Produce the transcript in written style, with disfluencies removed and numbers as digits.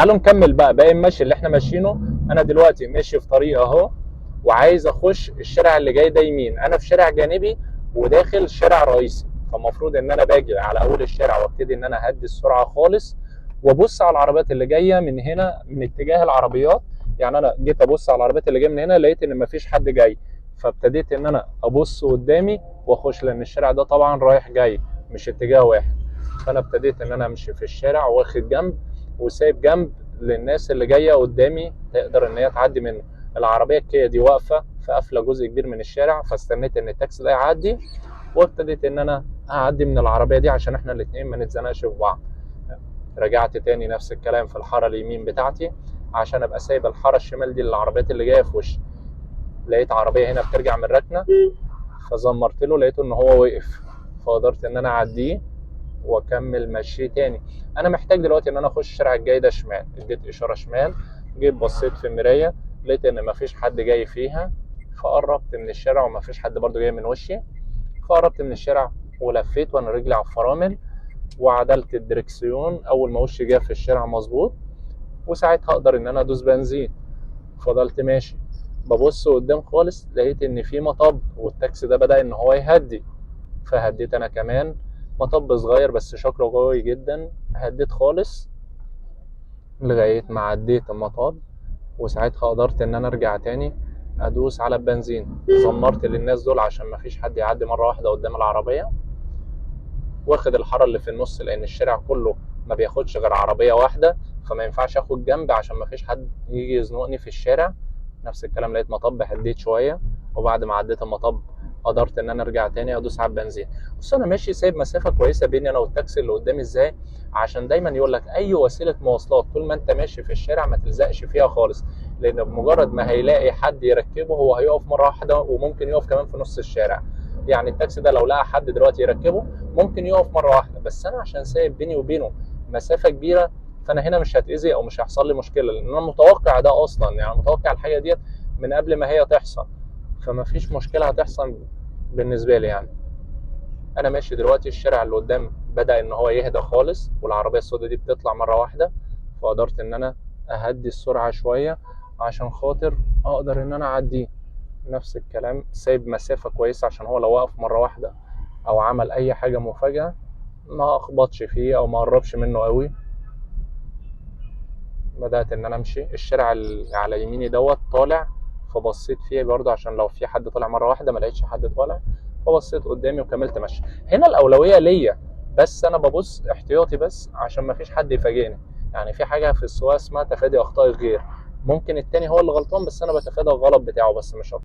تعالوا نكمل بقى باقي المشي اللي احنا ماشيينه. انا دلوقتي ماشي في طريق اهو، وعايز اخش الشارع اللي جاي ده يمين. انا في شارع جانبي وداخل شارع رئيسي، فالمفروض ان انا باجي على اول الشارع وابتدي ان انا اهدي السرعه خالص، وابص على العربيات اللي جايه من هنا من اتجاه العربيات. يعني انا جيت ابص على العربيات اللي جايه من هنا، لقيت ان مفيش حد جاي، فابتديت ان انا ابص قدامي واخش، لان الشارع ده طبعا رايح جاي مش اتجاه واحد. فانا ابتديت ان انا امشي في الشارع واخد جنب وسايب جنب للناس اللي جايه قدامي تقدر ان هي تعدي منه. العربيه الكيا دي واقفه في قافله جزء كبير من الشارع، فاستنيت ان التاكسي ده يعدي وابتديت ان انا اعدي من العربيه دي عشان احنا الاثنين ما نتزنقش في بعض. رجعت تاني نفس الكلام في الحاره اليمين بتاعتي عشان ابقى سايب الحاره الشمال دي للعربيات اللي جايه في وشي. لقيت عربيه هنا بترجع من ركنه، فزمرت له لقيته ان هو وقف، فقدرت ان انا اعديه واكمل مشي تاني. انا محتاج دلوقتي ان انا اخش الشارع الجاي ده شمال، اديت اشاره شمال، جيت بصيت في المرايه لقيت ان مفيش حد جاي فيها، فقربت من الشارع ومفيش حد برضو جاي من وشي، فقربت من الشارع ولفيت وانا رجلي على الفرامل وعدلت الدركسيون اول ما وشي جه في الشارع مظبوط، وساعتها اقدر ان انا ادوس بنزين. فضلت ماشي ببص قدام خالص، لقيت ان في مطب والتاكسي ده بدأ ان هو يهدي، فهديت انا كمان. مطب صغير بس شكله قوي جدا، هديت خالص لغاية ما عديت المطب، وساعتها قدرت ان انا ارجع تاني ادوس على البنزين. زمرت للناس دول عشان ما فيش حد يعدي مرة واحدة قدام العربية، واخد الحارة اللي في النص لان الشارع كله ما بياخدش غير عربية واحدة، فما ينفعش اخد جنب عشان ما فيش حد يجي يزنقني في الشارع. نفس الكلام، لقيت مطب هديت شوية، وبعد ما عديت المطب قدرت ان انا ارجع تاني ادوس على البنزين. بص انا ماشي سايب مسافة كويسة بيني انا والتاكسي اللي قدامي ازاي، عشان دايما يقول لك اي وسيلة مواصلات طول ما انت ماشي في الشارع ما تلزقش فيها خالص، لان بمجرد ما هيلاقي حد يركبه هو هيقف مرة واحدة، وممكن يقف كمان في نص الشارع. يعني التاكسي ده لو لقى حد دلوقتي يركبه ممكن يقف مره واحده، بس انا عشان سايب بيني وبينه مسافه كبيره، فانا هنا مش هتاذي او مش هيحصل لي مشكله، لان انا متوقع ده اصلا، يعني متوقع الحاجه ديت من قبل ما هي تحصل، فما فيش مشكله هتحصل بالنسبه لي يعني. انا ماشي دلوقتي الشارع اللي قدام بدا ان هو يهدى خالص، والعربيه السوداء دي بتطلع مره واحده، فقدرت ان انا اهدي السرعه شويه عشان خاطر اقدر ان انا اعديه. نفس الكلام سايب مسافه كويسه عشان هو لو وقف مره واحده او عمل اي حاجه مفاجاه ما اخبطش فيه او ما اقربش منه قوي. بدات ان انا امشي الشارع اللي على يميني دوت طالع، فبصيت فيه برضه عشان لو في حد طالع مره واحده ما لقيتش حد طالع، فبصيت قدامي وكملت مشي. هنا الاولويه ليا، بس انا ببص احتياطي بس عشان ما فيش حد يفاجئني. يعني في حاجه في السواقه اسمها تفادي اخطاء الغير، ممكن التاني هو اللي غلطان بس انا بتفادى الغلط بتاعه بس مش اكتر.